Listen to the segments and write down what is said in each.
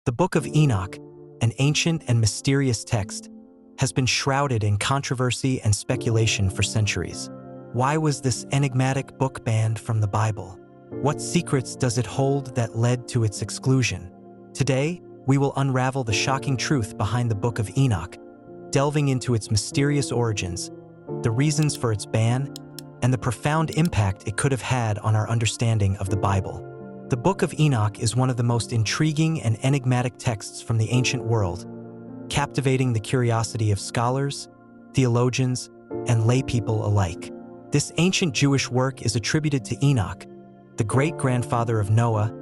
The Book of Enoch, an ancient and mysterious text, has been shrouded in controversy and speculation for centuries. Why was this enigmatic book banned from the Bible? What secrets does it hold that led to its exclusion? Today, we will unravel the shocking truth behind the Book of Enoch, delving into its mysterious origins, the reasons for its ban, and the profound impact it could have had on our understanding of the Bible. The Book of Enoch is one of the most intriguing and enigmatic texts from the ancient world, captivating the curiosity of scholars, theologians, and laypeople alike. This ancient Jewish work is attributed to Enoch, the great-grandfather of Noah,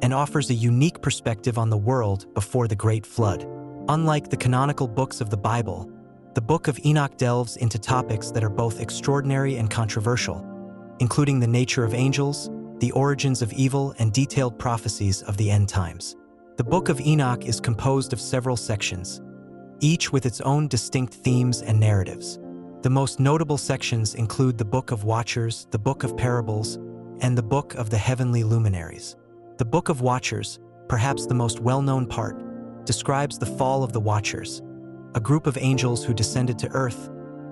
and offers a unique perspective on the world before the Great Flood. Unlike the canonical books of the Bible, the Book of Enoch delves into topics that are both extraordinary and controversial, including the nature of angels, the origins of evil, and detailed prophecies of the end times. The Book of Enoch is composed of several sections, each with its own distinct themes and narratives. The most notable sections include the Book of Watchers, the Book of Parables, and the Book of the Heavenly Luminaries. The Book of Watchers, perhaps the most well-known part, describes the fall of the Watchers, a group of angels who descended to earth,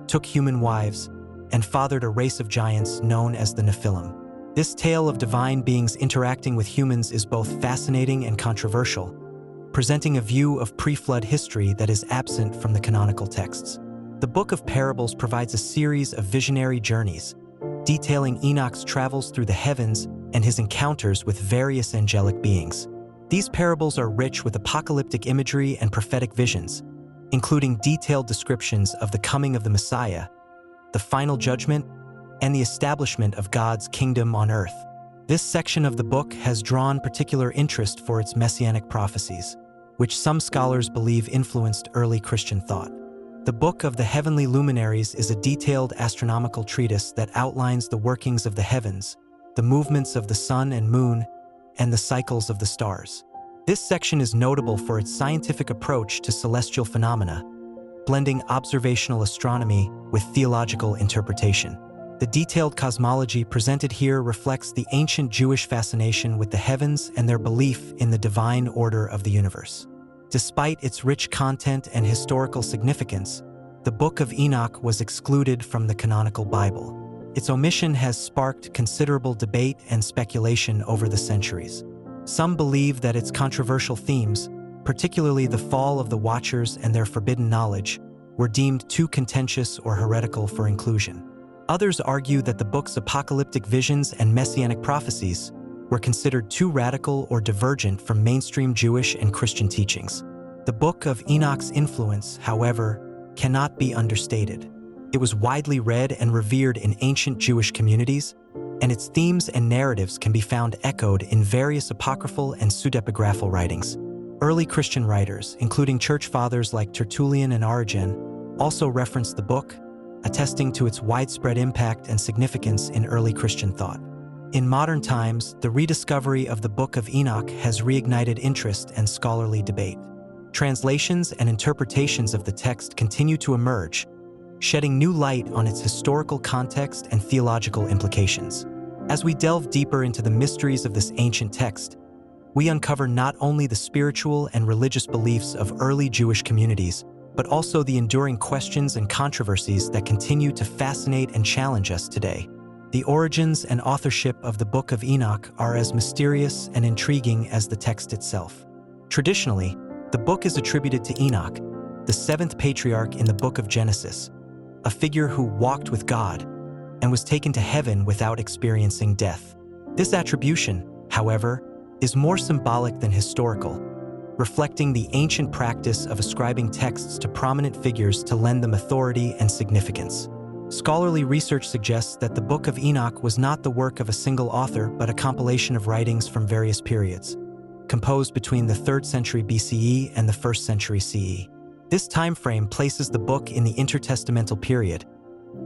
took human wives, and fathered a race of giants known as the Nephilim. This tale of divine beings interacting with humans is both fascinating and controversial, presenting a view of pre-flood history that is absent from the canonical texts. The Book of Parables provides a series of visionary journeys, detailing Enoch's travels through the heavens and his encounters with various angelic beings. These parables are rich with apocalyptic imagery and prophetic visions, including detailed descriptions of the coming of the Messiah, the final judgment, and the establishment of God's kingdom on earth. This section of the book has drawn particular interest for its messianic prophecies, which some scholars believe influenced early Christian thought. The Book of the Heavenly Luminaries is a detailed astronomical treatise that outlines the workings of the heavens, the movements of the sun and moon, and the cycles of the stars. This section is notable for its scientific approach to celestial phenomena, blending observational astronomy with theological interpretation. The detailed cosmology presented here reflects the ancient Jewish fascination with the heavens and their belief in the divine order of the universe. Despite its rich content and historical significance, the Book of Enoch was excluded from the canonical Bible. Its omission has sparked considerable debate and speculation over the centuries. Some believe that its controversial themes, particularly the fall of the Watchers and their forbidden knowledge, were deemed too contentious or heretical for inclusion. Others argue that the book's apocalyptic visions and messianic prophecies were considered too radical or divergent from mainstream Jewish and Christian teachings. The Book of Enoch's influence, however, cannot be understated. It was widely read and revered in ancient Jewish communities, and its themes and narratives can be found echoed in various apocryphal and pseudepigraphal writings. Early Christian writers, including church fathers like Tertullian and Origen, also referenced the book, attesting to its widespread impact and significance in early Christian thought. In modern times, the rediscovery of the Book of Enoch has reignited interest and scholarly debate. Translations and interpretations of the text continue to emerge, shedding new light on its historical context and theological implications. As we delve deeper into the mysteries of this ancient text, we uncover not only the spiritual and religious beliefs of early Jewish communities, but also the enduring questions and controversies that continue to fascinate and challenge us today. The origins and authorship of the Book of Enoch are as mysterious and intriguing as the text itself. Traditionally, the book is attributed to Enoch, the seventh patriarch in the book of Genesis, a figure who walked with God and was taken to heaven without experiencing death. This attribution, however, is more symbolic than historical, reflecting the ancient practice of ascribing texts to prominent figures to lend them authority and significance. Scholarly research suggests that the Book of Enoch was not the work of a single author, but a compilation of writings from various periods, composed between the 3rd century BCE and the 1st century CE. This time frame places the book in the intertestamental period,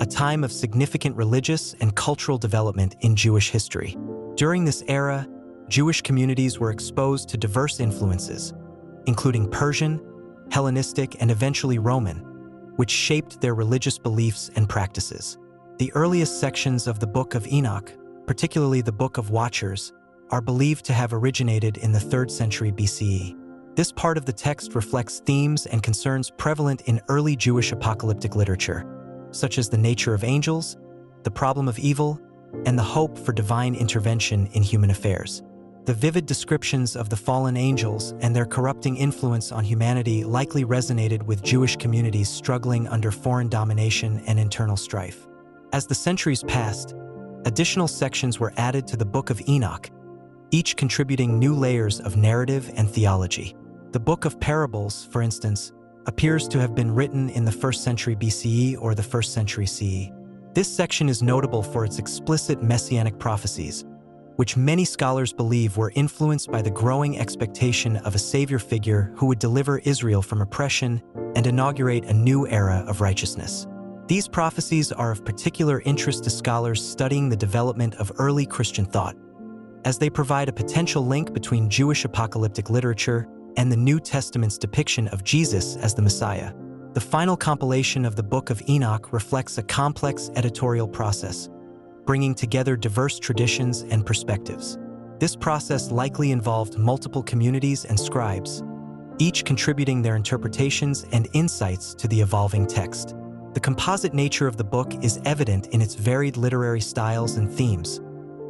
a time of significant religious and cultural development in Jewish history. During this era, Jewish communities were exposed to diverse influences, including Persian, Hellenistic, and eventually Roman, which shaped their religious beliefs and practices. The earliest sections of the Book of Enoch, particularly the Book of Watchers, are believed to have originated in the 3rd century BCE. This part of the text reflects themes and concerns prevalent in early Jewish apocalyptic literature, such as the nature of angels, the problem of evil, and the hope for divine intervention in human affairs. The vivid descriptions of the fallen angels and their corrupting influence on humanity likely resonated with Jewish communities struggling under foreign domination and internal strife. As the centuries passed, additional sections were added to the Book of Enoch, each contributing new layers of narrative and theology. The Book of Parables, for instance, appears to have been written in the 1st century BCE or the 1st century CE. This section is notable for its explicit messianic prophecies, which many scholars believe were influenced by the growing expectation of a savior figure who would deliver Israel from oppression and inaugurate a new era of righteousness. These prophecies are of particular interest to scholars studying the development of early Christian thought, as they provide a potential link between Jewish apocalyptic literature and the New Testament's depiction of Jesus as the Messiah. The final compilation of the Book of Enoch reflects a complex editorial process, bringing together diverse traditions and perspectives. This process likely involved multiple communities and scribes, each contributing their interpretations and insights to the evolving text. The composite nature of the book is evident in its varied literary styles and themes,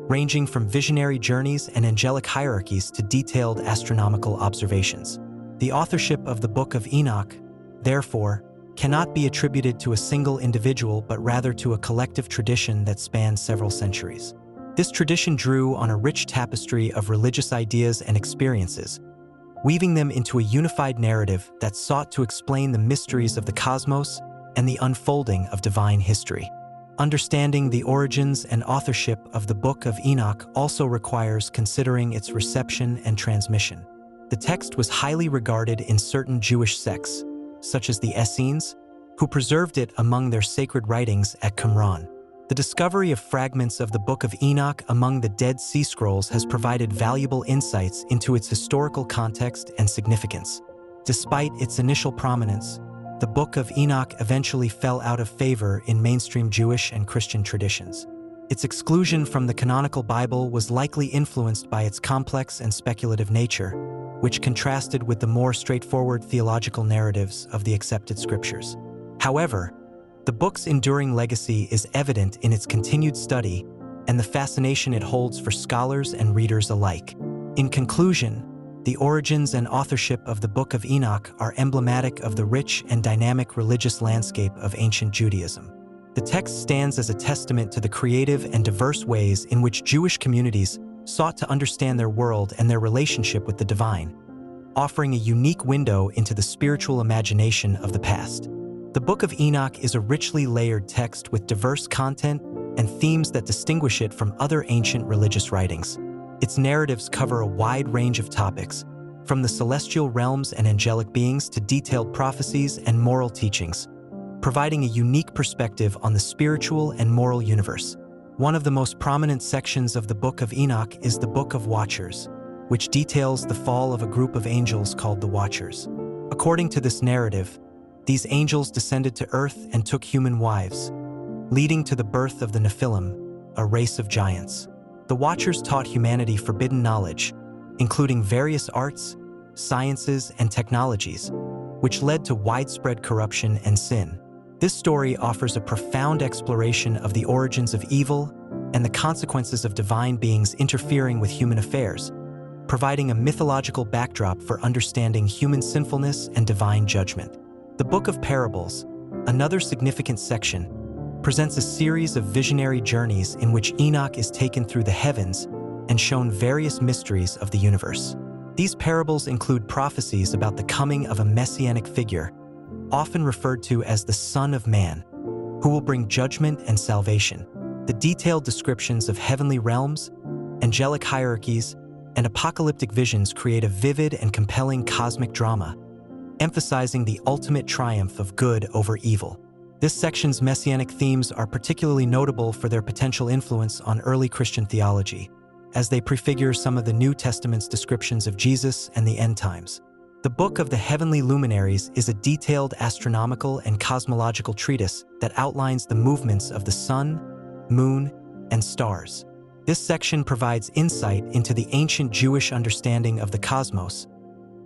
ranging from visionary journeys and angelic hierarchies to detailed astronomical observations. The authorship of the Book of Enoch, therefore, cannot be attributed to a single individual but rather to a collective tradition that spans several centuries. This tradition drew on a rich tapestry of religious ideas and experiences, weaving them into a unified narrative that sought to explain the mysteries of the cosmos and the unfolding of divine history. Understanding the origins and authorship of the Book of Enoch also requires considering its reception and transmission. The text was highly regarded in certain Jewish sects, such as the Essenes, who preserved it among their sacred writings at Qumran. The discovery of fragments of the Book of Enoch among the Dead Sea Scrolls has provided valuable insights into its historical context and significance. Despite its initial prominence, the Book of Enoch eventually fell out of favor in mainstream Jewish and Christian traditions. Its exclusion from the canonical Bible was likely influenced by its complex and speculative nature, which contrasted with the more straightforward theological narratives of the accepted scriptures. However, the book's enduring legacy is evident in its continued study and the fascination it holds for scholars and readers alike. In conclusion, the origins and authorship of the Book of Enoch are emblematic of the rich and dynamic religious landscape of ancient Judaism. The text stands as a testament to the creative and diverse ways in which Jewish communities sought to understand their world and their relationship with the divine, offering a unique window into the spiritual imagination of the past. The Book of Enoch is a richly layered text with diverse content and themes that distinguish it from other ancient religious writings. Its narratives cover a wide range of topics, from the celestial realms and angelic beings to detailed prophecies and moral teachings, providing a unique perspective on the spiritual and moral universe. One of the most prominent sections of the Book of Enoch is the Book of Watchers, which details the fall of a group of angels called the Watchers. According to this narrative, these angels descended to earth and took human wives, leading to the birth of the Nephilim, a race of giants. The Watchers taught humanity forbidden knowledge, including various arts, sciences, and technologies, which led to widespread corruption and sin. This story offers a profound exploration of the origins of evil and the consequences of divine beings interfering with human affairs, providing a mythological backdrop for understanding human sinfulness and divine judgment. The Book of Parables, another significant section, presents a series of visionary journeys in which Enoch is taken through the heavens and shown various mysteries of the universe. These parables include prophecies about the coming of a messianic figure, often referred to as the Son of Man, who will bring judgment and salvation. The detailed descriptions of heavenly realms, angelic hierarchies, and apocalyptic visions create a vivid and compelling cosmic drama, emphasizing the ultimate triumph of good over evil. This section's messianic themes are particularly notable for their potential influence on early Christian theology, as they prefigure some of the New Testament's descriptions of Jesus and the end times. The Book of the Heavenly Luminaries is a detailed astronomical and cosmological treatise that outlines the movements of the sun, moon, and stars. This section provides insight into the ancient Jewish understanding of the cosmos,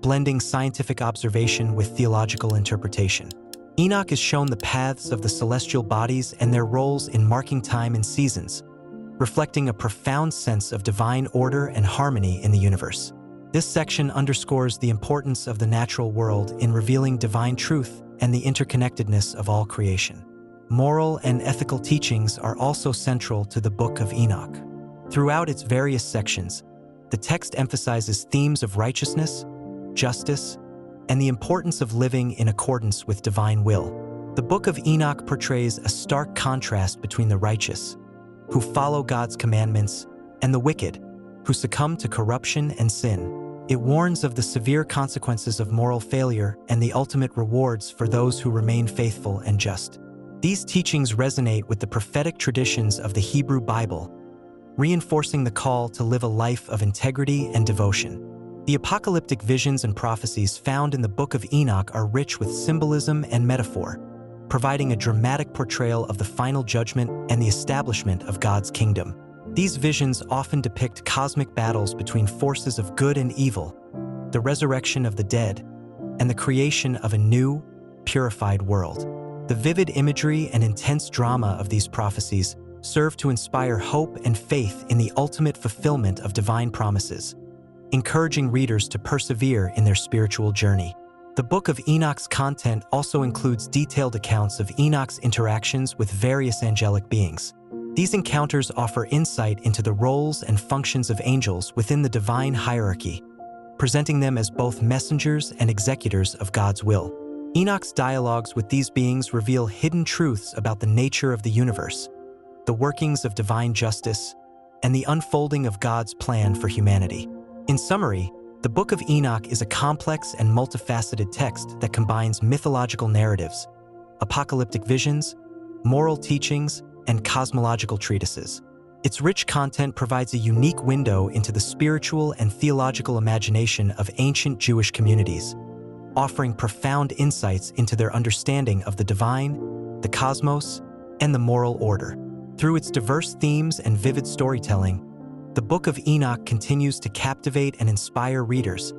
blending scientific observation with theological interpretation. Enoch is shown the paths of the celestial bodies and their roles in marking time and seasons, reflecting a profound sense of divine order and harmony in the universe. This section underscores the importance of the natural world in revealing divine truth and the interconnectedness of all creation. Moral and ethical teachings are also central to the Book of Enoch. Throughout its various sections, the text emphasizes themes of righteousness, justice, and the importance of living in accordance with divine will. The Book of Enoch portrays a stark contrast between the righteous, who follow God's commandments, and the wicked, who succumb to corruption and sin. It warns of the severe consequences of moral failure and the ultimate rewards for those who remain faithful and just. These teachings resonate with the prophetic traditions of the Hebrew Bible, reinforcing the call to live a life of integrity and devotion. The apocalyptic visions and prophecies found in the Book of Enoch are rich with symbolism and metaphor, providing a dramatic portrayal of the final judgment and the establishment of God's kingdom. These visions often depict cosmic battles between forces of good and evil, the resurrection of the dead, and the creation of a new, purified world. The vivid imagery and intense drama of these prophecies serve to inspire hope and faith in the ultimate fulfillment of divine promises, encouraging readers to persevere in their spiritual journey. The Book of Enoch's content also includes detailed accounts of Enoch's interactions with various angelic beings. These encounters offer insight into the roles and functions of angels within the divine hierarchy, presenting them as both messengers and executors of God's will. Enoch's dialogues with these beings reveal hidden truths about the nature of the universe, the workings of divine justice, and the unfolding of God's plan for humanity. In summary, the Book of Enoch is a complex and multifaceted text that combines mythological narratives, apocalyptic visions, moral teachings, and cosmological treatises. Its rich content provides a unique window into the spiritual and theological imagination of ancient Jewish communities, offering profound insights into their understanding of the divine, the cosmos, and the moral order. Through its diverse themes and vivid storytelling, the Book of Enoch continues to captivate and inspire readers,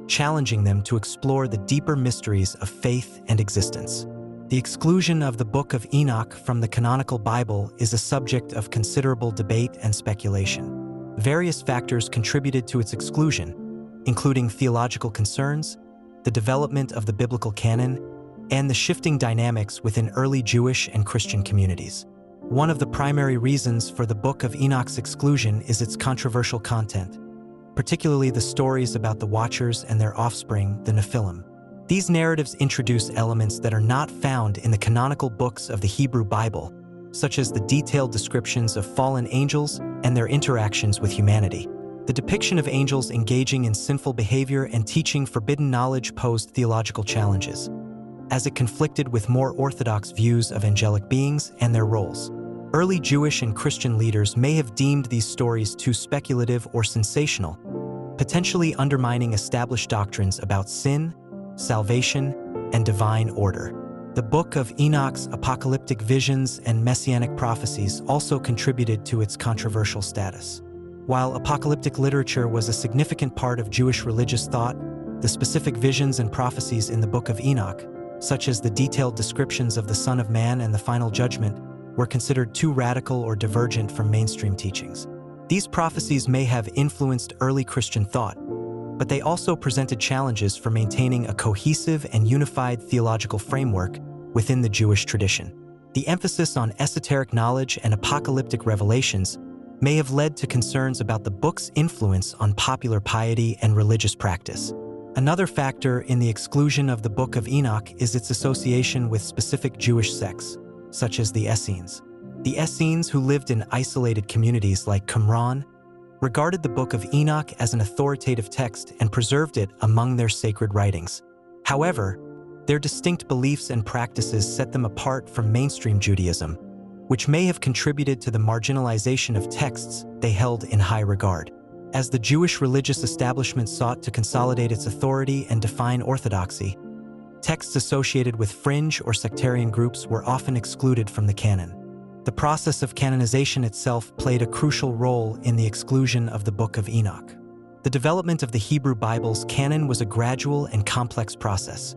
challenging them to explore the deeper mysteries of faith and existence. The exclusion of the Book of Enoch from the canonical Bible is a subject of considerable debate and speculation. Various factors contributed to its exclusion, including theological concerns, the development of the biblical canon, and the shifting dynamics within early Jewish and Christian communities. One of the primary reasons for the Book of Enoch's exclusion is its controversial content, particularly the stories about the Watchers and their offspring, the Nephilim. These narratives introduce elements that are not found in the canonical books of the Hebrew Bible, such as the detailed descriptions of fallen angels and their interactions with humanity. The depiction of angels engaging in sinful behavior and teaching forbidden knowledge posed theological challenges, as it conflicted with more orthodox views of angelic beings and their roles. Early Jewish and Christian leaders may have deemed these stories too speculative or sensational, potentially undermining established doctrines about sin, salvation, and divine order. The Book of Enoch's apocalyptic visions and messianic prophecies also contributed to its controversial status. While apocalyptic literature was a significant part of Jewish religious thought, the specific visions and prophecies in the Book of Enoch, such as the detailed descriptions of the Son of Man and the final judgment, were considered too radical or divergent from mainstream teachings. These prophecies may have influenced early Christian thought, but they also presented challenges for maintaining a cohesive and unified theological framework within the Jewish tradition. The emphasis on esoteric knowledge and apocalyptic revelations may have led to concerns about the book's influence on popular piety and religious practice. Another factor in the exclusion of the Book of Enoch is its association with specific Jewish sects, such as the Essenes. The Essenes, who lived in isolated communities like Qumran, regarded the Book of Enoch as an authoritative text and preserved it among their sacred writings. However, their distinct beliefs and practices set them apart from mainstream Judaism, which may have contributed to the marginalization of texts they held in high regard. As the Jewish religious establishment sought to consolidate its authority and define orthodoxy, texts associated with fringe or sectarian groups were often excluded from the canon. The process of canonization itself played a crucial role in the exclusion of the Book of Enoch. The development of the Hebrew Bible's canon was a gradual and complex process,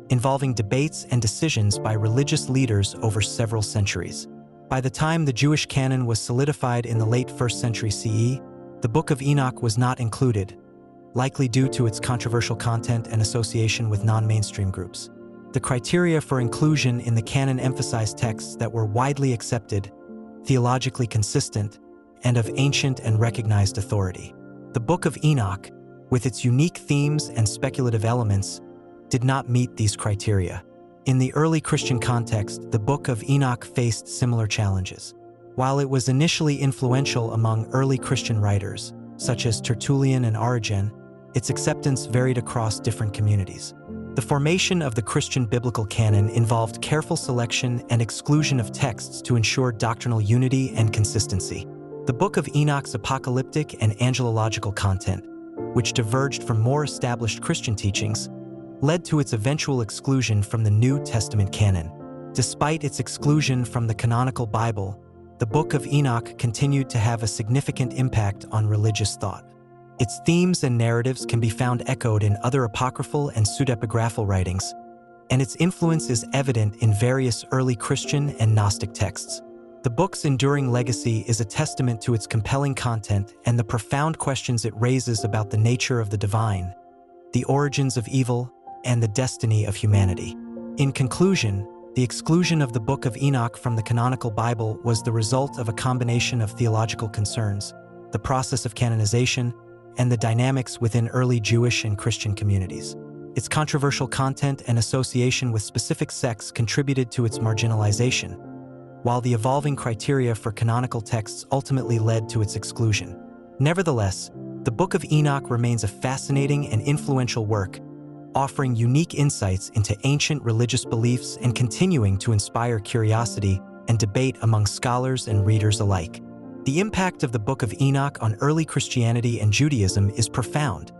involving debates and decisions by religious leaders over several centuries. By the time the Jewish canon was solidified in the late 1st century CE, the Book of Enoch was not included, likely due to its controversial content and association with non-mainstream groups. The criteria for inclusion in the canon emphasized texts that were widely accepted, theologically consistent, and of ancient and recognized authority. The Book of Enoch, with its unique themes and speculative elements, did not meet these criteria. In the early Christian context, the Book of Enoch faced similar challenges. While it was initially influential among early Christian writers, such as Tertullian and Origen, its acceptance varied across different communities. The formation of the Christian biblical canon involved careful selection and exclusion of texts to ensure doctrinal unity and consistency. The Book of Enoch's apocalyptic and angelological content, which diverged from more established Christian teachings, led to its eventual exclusion from the New Testament canon. Despite its exclusion from the canonical Bible, the Book of Enoch continued to have a significant impact on religious thought. Its themes and narratives can be found echoed in other apocryphal and pseudepigraphal writings, and its influence is evident in various early Christian and Gnostic texts. The book's enduring legacy is a testament to its compelling content and the profound questions it raises about the nature of the divine, the origins of evil, and the destiny of humanity. In conclusion, the exclusion of the Book of Enoch from the canonical Bible was the result of a combination of theological concerns, the process of canonization, and the dynamics within early Jewish and Christian communities. Its controversial content and association with specific sects contributed to its marginalization, while the evolving criteria for canonical texts ultimately led to its exclusion. Nevertheless, the Book of Enoch remains a fascinating and influential work, offering unique insights into ancient religious beliefs and continuing to inspire curiosity and debate among scholars and readers alike. The impact of the Book of Enoch on early Christianity and Judaism is profound,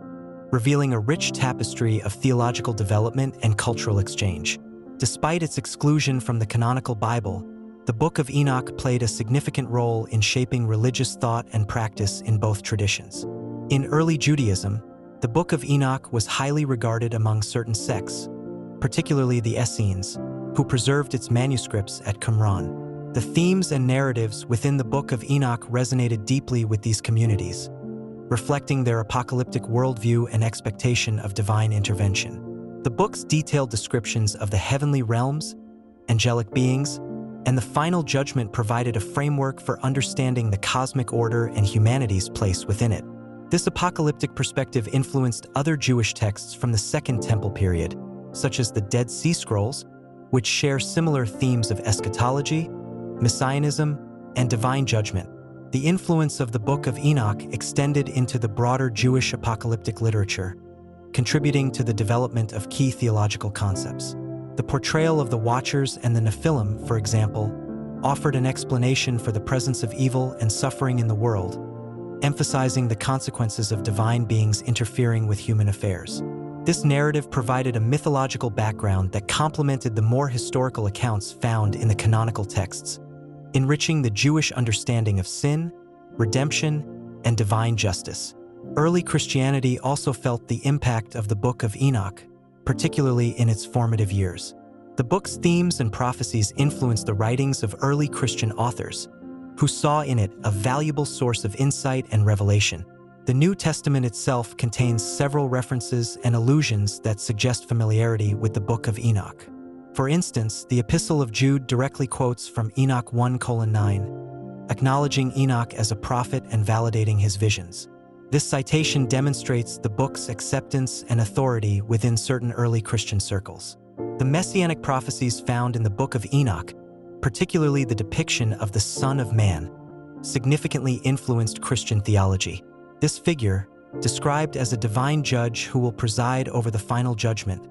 revealing a rich tapestry of theological development and cultural exchange. Despite its exclusion from the canonical Bible, the Book of Enoch played a significant role in shaping religious thought and practice in both traditions. In early Judaism, the Book of Enoch was highly regarded among certain sects, particularly the Essenes, who preserved its manuscripts at Qumran. The themes and narratives within the Book of Enoch resonated deeply with these communities, reflecting their apocalyptic worldview and expectation of divine intervention. The book's detailed descriptions of the heavenly realms, angelic beings, and the final judgment provided a framework for understanding the cosmic order and humanity's place within it. This apocalyptic perspective influenced other Jewish texts from the Second Temple period, such as the Dead Sea Scrolls, which share similar themes of eschatology, messianism, and divine judgment. The influence of the Book of Enoch extended into the broader Jewish apocalyptic literature, contributing to the development of key theological concepts. The portrayal of the Watchers and the Nephilim, for example, offered an explanation for the presence of evil and suffering in the world, emphasizing the consequences of divine beings interfering with human affairs. This narrative provided a mythological background that complemented the more historical accounts found in the canonical texts, enriching the Jewish understanding of sin, redemption, and divine justice. Early Christianity also felt the impact of the Book of Enoch, particularly in its formative years. The book's themes and prophecies influenced the writings of early Christian authors, who saw in it a valuable source of insight and revelation. The New Testament itself contains several references and allusions that suggest familiarity with the Book of Enoch. For instance, the Epistle of Jude directly quotes from Enoch 1:9, acknowledging Enoch as a prophet and validating his visions. This citation demonstrates the book's acceptance and authority within certain early Christian circles. The messianic prophecies found in the Book of Enoch, particularly the depiction of the Son of Man, significantly influenced Christian theology. This figure, described as a divine judge who will preside over the final judgment,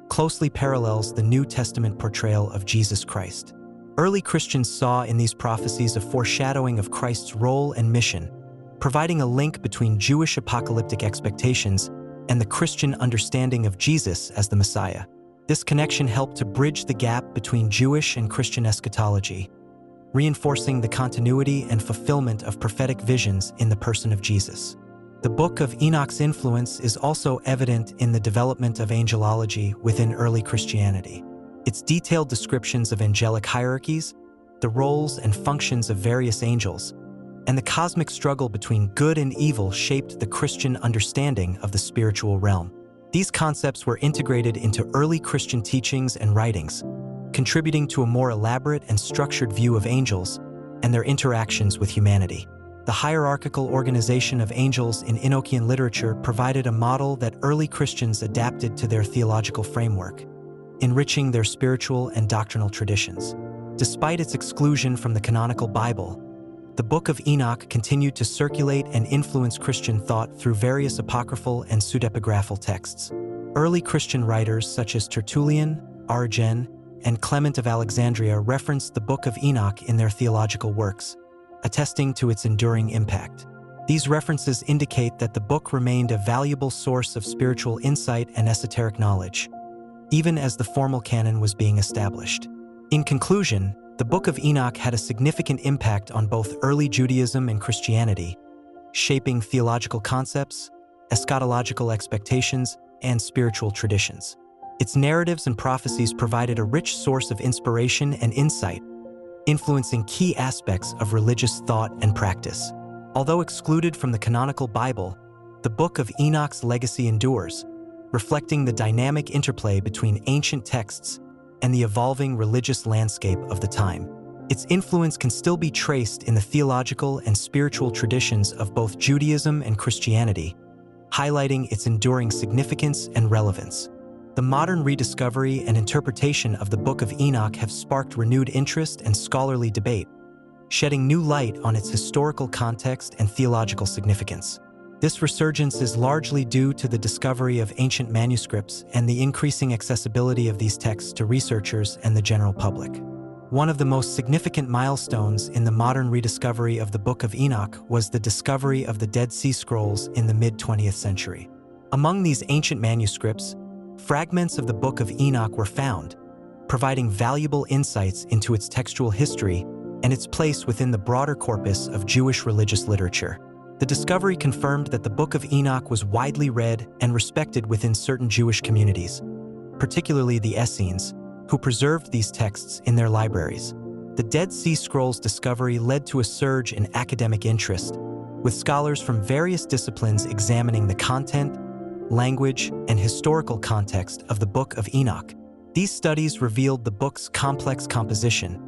closely parallels the New Testament portrayal of Jesus Christ. Early Christians saw in these prophecies a foreshadowing of Christ's role and mission, providing a link between Jewish apocalyptic expectations and the Christian understanding of Jesus as the Messiah. This connection helped to bridge the gap between Jewish and Christian eschatology, reinforcing the continuity and fulfillment of prophetic visions in the person of Jesus. The Book of Enoch's influence is also evident in the development of angelology within early Christianity. Its detailed descriptions of angelic hierarchies, the roles and functions of various angels, and the cosmic struggle between good and evil shaped the Christian understanding of the spiritual realm. These concepts were integrated into early Christian teachings and writings, contributing to a more elaborate and structured view of angels and their interactions with humanity. The hierarchical organization of angels in Enochian literature provided a model that early Christians adapted to their theological framework, enriching their spiritual and doctrinal traditions. Despite its exclusion from the canonical Bible, the Book of Enoch continued to circulate and influence Christian thought through various apocryphal and pseudepigraphal texts. Early Christian writers such as Tertullian, Origen, and Clement of Alexandria referenced the Book of Enoch in their theological works, attesting to its enduring impact. These references indicate that the book remained a valuable source of spiritual insight and esoteric knowledge, even as the formal canon was being established. In conclusion, the Book of Enoch had a significant impact on both early Judaism and Christianity, shaping theological concepts, eschatological expectations, and spiritual traditions. Its narratives and prophecies provided a rich source of inspiration and insight, influencing key aspects of religious thought and practice. Although excluded from the canonical Bible, the Book of Enoch's legacy endures, reflecting the dynamic interplay between ancient texts and the evolving religious landscape of the time. Its influence can still be traced in the theological and spiritual traditions of both Judaism and Christianity, highlighting its enduring significance and relevance. The modern rediscovery and interpretation of the Book of Enoch have sparked renewed interest and scholarly debate, shedding new light on its historical context and theological significance. This resurgence is largely due to the discovery of ancient manuscripts and the increasing accessibility of these texts to researchers and the general public. One of the most significant milestones in the modern rediscovery of the Book of Enoch was the discovery of the Dead Sea Scrolls in the mid-20th century. Among these ancient manuscripts, fragments of the Book of Enoch were found, providing valuable insights into its textual history and its place within the broader corpus of Jewish religious literature. The discovery confirmed that the Book of Enoch was widely read and respected within certain Jewish communities, particularly the Essenes, who preserved these texts in their libraries. The Dead Sea Scrolls discovery led to a surge in academic interest, with scholars from various disciplines examining the content, language, and historical context of the Book of Enoch. These studies revealed the book's complex composition,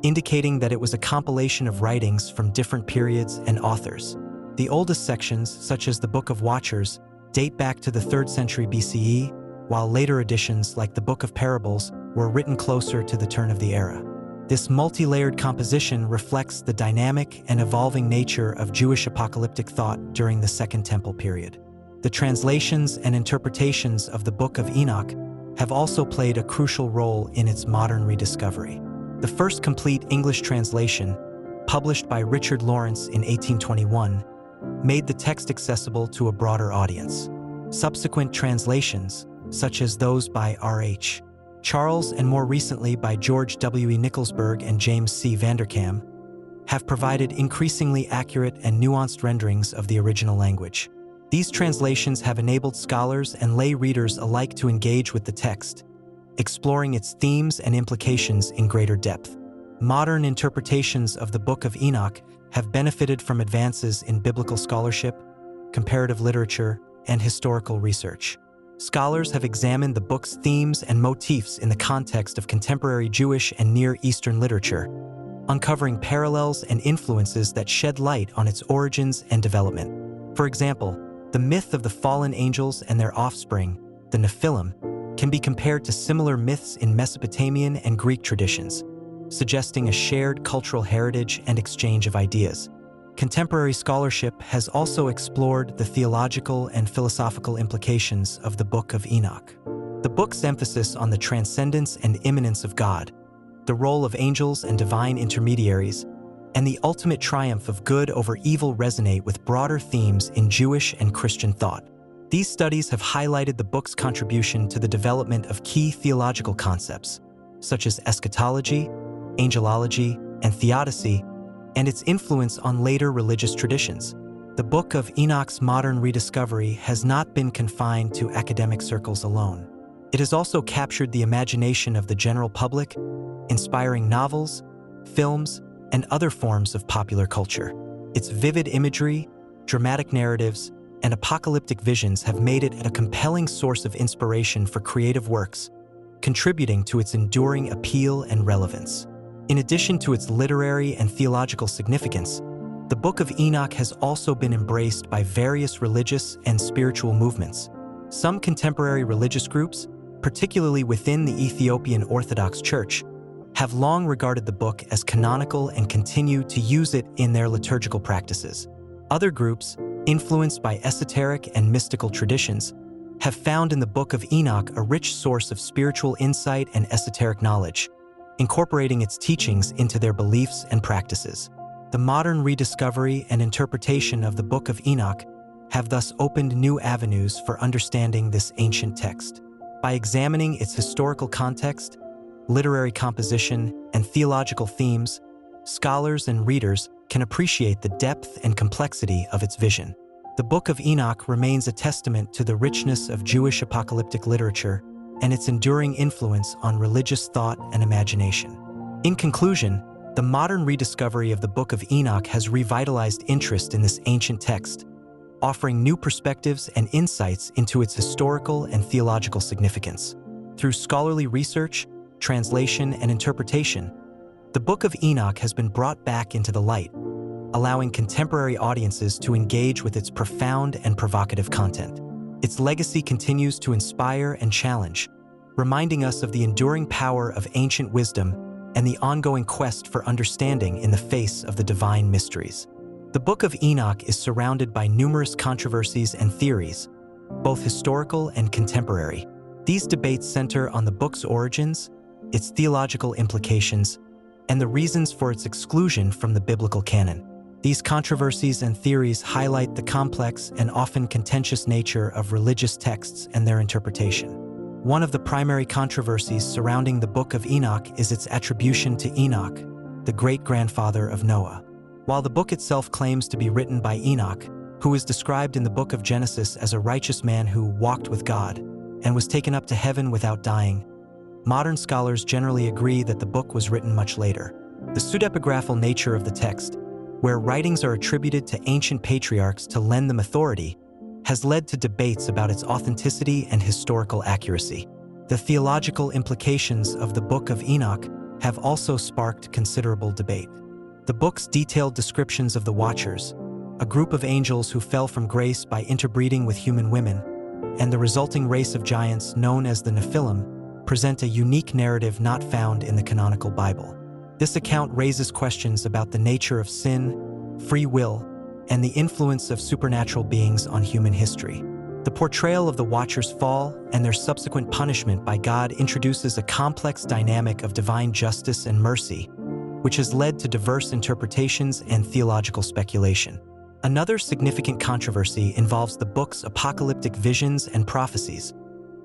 indicating that it was a compilation of writings from different periods and authors. The oldest sections, such as the Book of Watchers, date back to the 3rd century BCE, while later editions, like the Book of Parables, were written closer to the turn of the era. This multi-layered composition reflects the dynamic and evolving nature of Jewish apocalyptic thought during the Second Temple period. The translations and interpretations of the Book of Enoch have also played a crucial role in its modern rediscovery. The first complete English translation, published by Richard Lawrence in 1821, made the text accessible to a broader audience. Subsequent translations, such as those by R.H. Charles and more recently by George W.E. Nicholsburg and James C. Vanderkam, have provided increasingly accurate and nuanced renderings of the original language. These translations have enabled scholars and lay readers alike to engage with the text, exploring its themes and implications in greater depth. Modern interpretations of the Book of Enoch have benefited from advances in biblical scholarship, comparative literature, and historical research. Scholars have examined the book's themes and motifs in the context of contemporary Jewish and Near Eastern literature, uncovering parallels and influences that shed light on its origins and development. For example, the myth of the fallen angels and their offspring, the Nephilim, can be compared to similar myths in Mesopotamian and Greek traditions, suggesting a shared cultural heritage and exchange of ideas. Contemporary scholarship has also explored the theological and philosophical implications of the Book of Enoch. The book's emphasis on the transcendence and immanence of God, the role of angels and divine intermediaries, and the ultimate triumph of good over evil resonate with broader themes in Jewish and Christian thought. These studies have highlighted the book's contribution to the development of key theological concepts, such as eschatology, angelology, and theodicy, and its influence on later religious traditions. The Book of Enoch's modern rediscovery has not been confined to academic circles alone. It has also captured the imagination of the general public, inspiring novels, films, and other forms of popular culture. Its vivid imagery, dramatic narratives, and apocalyptic visions have made it a compelling source of inspiration for creative works, contributing to its enduring appeal and relevance. In addition to its literary and theological significance, the Book of Enoch has also been embraced by various religious and spiritual movements. Some contemporary religious groups, particularly within the Ethiopian Orthodox Church, have long regarded the book as canonical and continue to use it in their liturgical practices. Other groups, influenced by esoteric and mystical traditions, have found in the Book of Enoch a rich source of spiritual insight and esoteric knowledge, incorporating its teachings into their beliefs and practices. The modern rediscovery and interpretation of the Book of Enoch have thus opened new avenues for understanding this ancient text. By examining its historical context, literary composition, and theological themes, scholars and readers can appreciate the depth and complexity of its vision. The Book of Enoch remains a testament to the richness of Jewish apocalyptic literature and its enduring influence on religious thought and imagination. In conclusion, the modern rediscovery of the Book of Enoch has revitalized interest in this ancient text, offering new perspectives and insights into its historical and theological significance. Through scholarly research, translation, and interpretation, the Book of Enoch has been brought back into the light, allowing contemporary audiences to engage with its profound and provocative content. Its legacy continues to inspire and challenge, reminding us of the enduring power of ancient wisdom and the ongoing quest for understanding in the face of the divine mysteries. The Book of Enoch is surrounded by numerous controversies and theories, both historical and contemporary. These debates center on the book's origins, its theological implications, and the reasons for its exclusion from the biblical canon. These controversies and theories highlight the complex and often contentious nature of religious texts and their interpretation. One of the primary controversies surrounding the Book of Enoch is its attribution to Enoch, the great-grandfather of Noah. While the book itself claims to be written by Enoch, who is described in the book of Genesis as a righteous man who walked with God and was taken up to heaven without dying, modern scholars generally agree that the book was written much later. The pseudepigraphal nature of the text, where writings are attributed to ancient patriarchs to lend them authority, has led to debates about its authenticity and historical accuracy. The theological implications of the Book of Enoch have also sparked considerable debate. The book's detailed descriptions of the Watchers, a group of angels who fell from grace by interbreeding with human women, and the resulting race of giants known as the Nephilim, present a unique narrative not found in the canonical Bible. This account raises questions about the nature of sin, free will, and the influence of supernatural beings on human history. The portrayal of the Watchers' fall and their subsequent punishment by God introduces a complex dynamic of divine justice and mercy, which has led to diverse interpretations and theological speculation. Another significant controversy involves the book's apocalyptic visions and prophecies,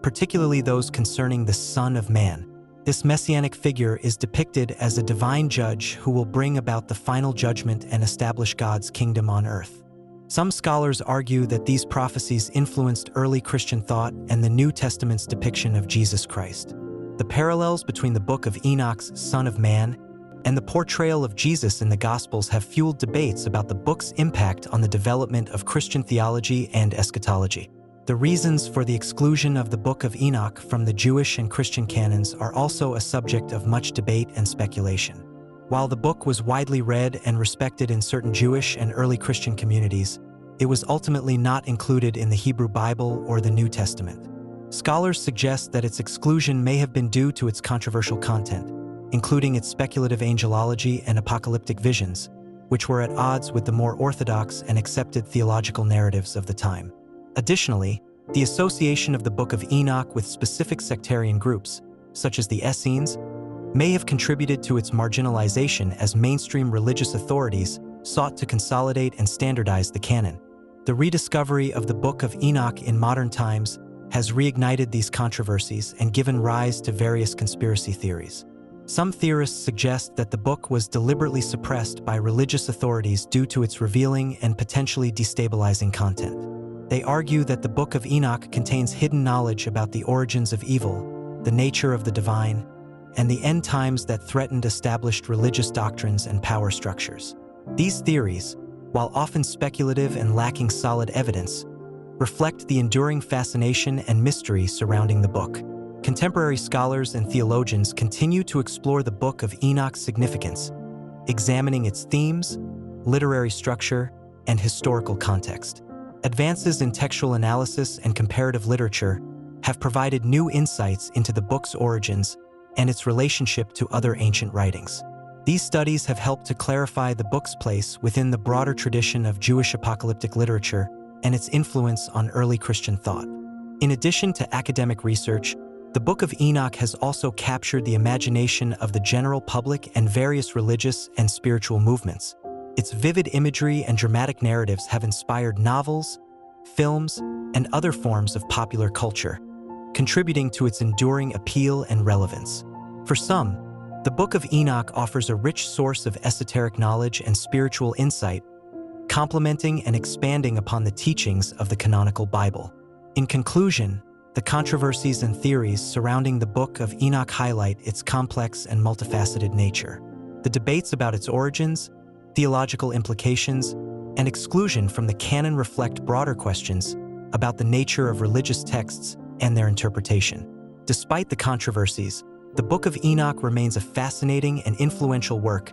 particularly those concerning the Son of Man. This messianic figure is depicted as a divine judge who will bring about the final judgment and establish God's kingdom on earth. Some scholars argue that these prophecies influenced early Christian thought and the New Testament's depiction of Jesus Christ. The parallels between the Book of Enoch's Son of Man and the portrayal of Jesus in the Gospels have fueled debates about the book's impact on the development of Christian theology and eschatology. The reasons for the exclusion of the Book of Enoch from the Jewish and Christian canons are also a subject of much debate and speculation. While the book was widely read and respected in certain Jewish and early Christian communities, it was ultimately not included in the Hebrew Bible or the New Testament. Scholars suggest that its exclusion may have been due to its controversial content, including its speculative angelology and apocalyptic visions, which were at odds with the more orthodox and accepted theological narratives of the time. Additionally, the association of the Book of Enoch with specific sectarian groups, such as the Essenes, may have contributed to its marginalization as mainstream religious authorities sought to consolidate and standardize the canon. The rediscovery of the Book of Enoch in modern times has reignited these controversies and given rise to various conspiracy theories. Some theorists suggest that the book was deliberately suppressed by religious authorities due to its revealing and potentially destabilizing content. They argue that the Book of Enoch contains hidden knowledge about the origins of evil, the nature of the divine, and the end times that threatened established religious doctrines and power structures. These theories, while often speculative and lacking solid evidence, reflect the enduring fascination and mystery surrounding the book. Contemporary scholars and theologians continue to explore the Book of Enoch's significance, examining its themes, literary structure, and historical context. Advances in textual analysis and comparative literature have provided new insights into the book's origins and its relationship to other ancient writings. These studies have helped to clarify the book's place within the broader tradition of Jewish apocalyptic literature and its influence on early Christian thought. In addition to academic research, the Book of Enoch has also captured the imagination of the general public and various religious and spiritual movements. Its vivid imagery and dramatic narratives have inspired novels, films, and other forms of popular culture, contributing to its enduring appeal and relevance. For some, the Book of Enoch offers a rich source of esoteric knowledge and spiritual insight, complementing and expanding upon the teachings of the canonical Bible. In conclusion, the controversies and theories surrounding the Book of Enoch highlight its complex and multifaceted nature. The debates about its origins, theological implications, and exclusion from the canon reflect broader questions about the nature of religious texts and their interpretation. Despite the controversies, the Book of Enoch remains a fascinating and influential work,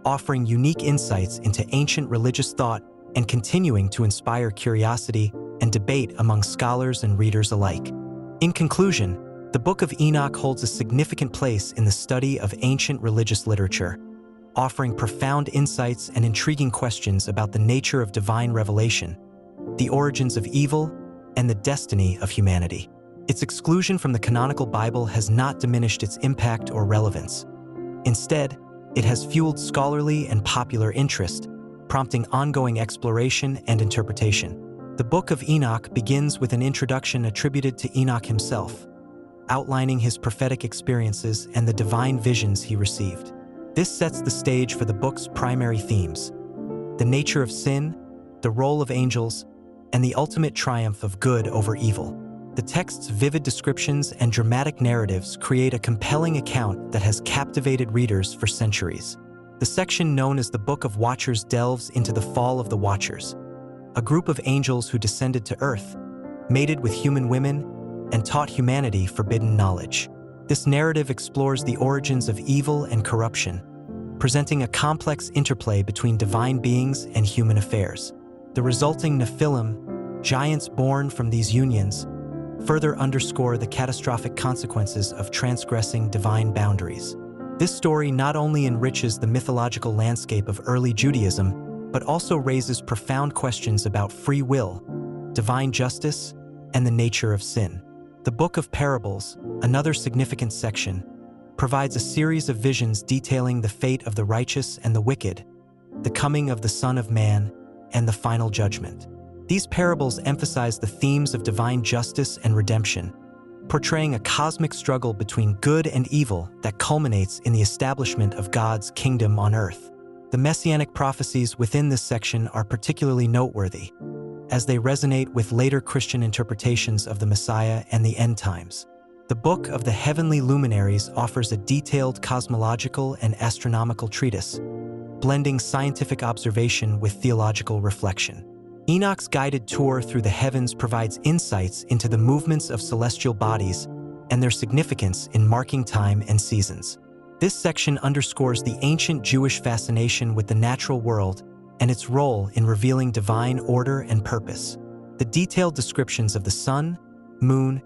offering unique insights into ancient religious thought and continuing to inspire curiosity and debate among scholars and readers alike. In conclusion, the Book of Enoch holds a significant place in the study of ancient religious literature, offering profound insights and intriguing questions about the nature of divine revelation, the origins of evil, and the destiny of humanity. Its exclusion from the canonical Bible has not diminished its impact or relevance. Instead, it has fueled scholarly and popular interest, prompting ongoing exploration and interpretation. The Book of Enoch begins with an introduction attributed to Enoch himself, outlining his prophetic experiences and the divine visions he received. This sets the stage for the book's primary themes: the nature of sin, the role of angels, and the ultimate triumph of good over evil. The text's vivid descriptions and dramatic narratives create a compelling account that has captivated readers for centuries. The section known as the Book of Watchers delves into the fall of the Watchers, a group of angels who descended to Earth, mated with human women, and taught humanity forbidden knowledge. This narrative explores the origins of evil and corruption, presenting a complex interplay between divine beings and human affairs. The resulting Nephilim, giants born from these unions, further underscore the catastrophic consequences of transgressing divine boundaries. This story not only enriches the mythological landscape of early Judaism, but also raises profound questions about free will, divine justice, and the nature of sin. The Book of Parables, another significant section, provides a series of visions detailing the fate of the righteous and the wicked, the coming of the Son of Man, and the final judgment. These parables emphasize the themes of divine justice and redemption, portraying a cosmic struggle between good and evil that culminates in the establishment of God's kingdom on earth. The messianic prophecies within this section are particularly noteworthy, as they resonate with later Christian interpretations of the Messiah and the end times. The Book of the Heavenly Luminaries offers a detailed cosmological and astronomical treatise, blending scientific observation with theological reflection. Enoch's guided tour through the heavens provides insights into the movements of celestial bodies and their significance in marking time and seasons. This section underscores the ancient Jewish fascination with the natural world and its role in revealing divine order and purpose. The detailed descriptions of the sun, moon,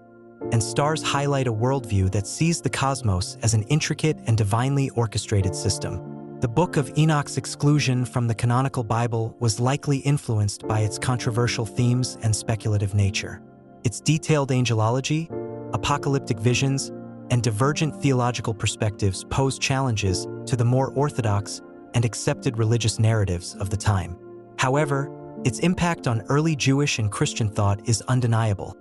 and stars highlight a worldview that sees the cosmos as an intricate and divinely orchestrated system. The Book of Enoch's exclusion from the canonical Bible was likely influenced by its controversial themes and speculative nature. Its detailed angelology, apocalyptic visions, and divergent theological perspectives pose challenges to the more orthodox and accepted religious narratives of the time. However, its impact on early Jewish and Christian thought is undeniable,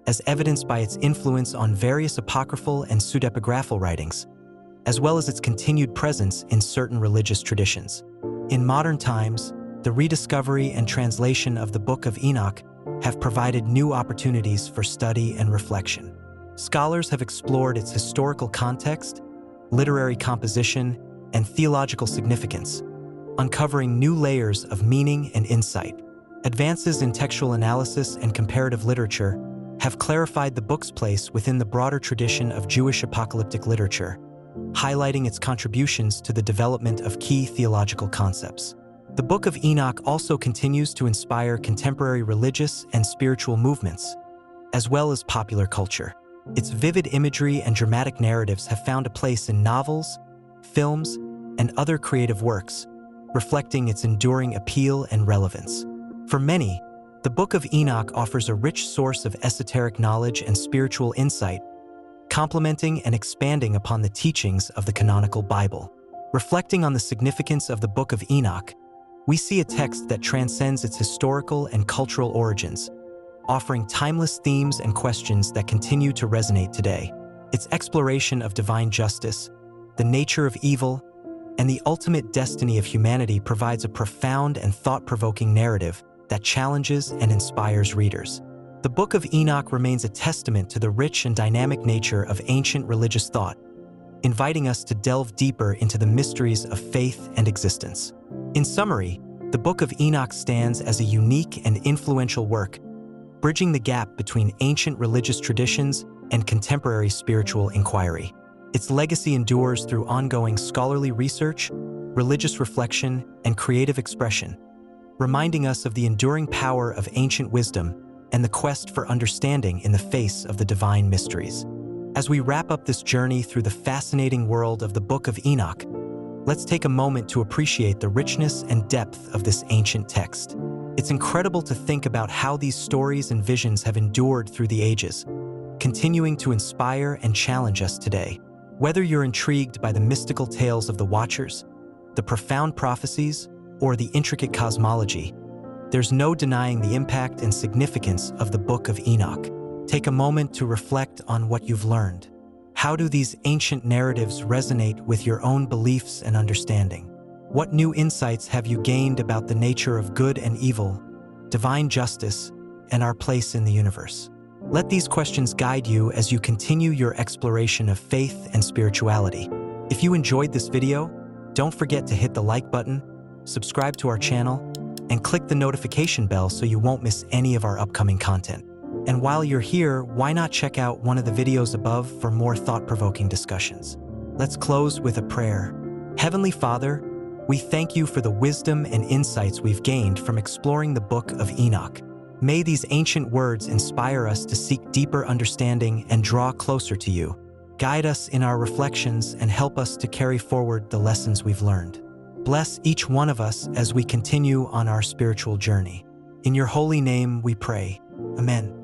as evidenced by its influence on various apocryphal and pseudepigraphal writings. as well as its continued presence in certain religious traditions. In modern times, the rediscovery and translation of the Book of Enoch have provided new opportunities for study and reflection. Scholars have explored its historical context, literary composition, and theological significance, uncovering new layers of meaning and insight. Advances in textual analysis and comparative literature have clarified the book's place within the broader tradition of Jewish apocalyptic literature, highlighting its contributions to the development of key theological concepts. The Book of Enoch also continues to inspire contemporary religious and spiritual movements, as well as popular culture. Its vivid imagery and dramatic narratives have found a place in novels, films, and other creative works, reflecting its enduring appeal and relevance. For many, the Book of Enoch offers a rich source of esoteric knowledge and spiritual insight, complementing and expanding upon the teachings of the canonical Bible. Reflecting on the significance of the Book of Enoch, we see a text that transcends its historical and cultural origins, offering timeless themes and questions that continue to resonate today. Its exploration of divine justice, the nature of evil, and the ultimate destiny of humanity provides a profound and thought-provoking narrative that challenges and inspires readers. The Book of Enoch remains a testament to the rich and dynamic nature of ancient religious thought, inviting us to delve deeper into the mysteries of faith and existence. In summary, the Book of Enoch stands as a unique and influential work, bridging the gap between ancient religious traditions and contemporary spiritual inquiry. Its legacy endures through ongoing scholarly research, religious reflection, and creative expression, reminding us of the enduring power of ancient wisdom and the quest for understanding in the face of the divine mysteries. As we wrap up this journey through the fascinating world of the Book of Enoch, let's take a moment to appreciate the richness and depth of this ancient text. It's incredible to think about how these stories and visions have endured through the ages, continuing to inspire and challenge us today. Whether you're intrigued by the mystical tales of the Watchers, the profound prophecies, or the intricate cosmology, there's no denying the impact and significance of the Book of Enoch. Take a moment to reflect on what you've learned. How do these ancient narratives resonate with your own beliefs and understanding? What new insights have you gained about the nature of good and evil, divine justice, and our place in the universe? Let these questions guide you as you continue your exploration of faith and spirituality. If you enjoyed this video, don't forget to hit the like button, subscribe to our channel, and click the notification bell so you won't miss any of our upcoming content. And while you're here, why not check out one of the videos above for more thought-provoking discussions? Let's close with a prayer. Heavenly Father, we thank you for the wisdom and insights we've gained from exploring the Book of Enoch. May these ancient words inspire us to seek deeper understanding and draw closer to you. Guide us in our reflections and help us to carry forward the lessons we've learned. Bless each one of us as we continue on our spiritual journey. In your holy name we pray. Amen.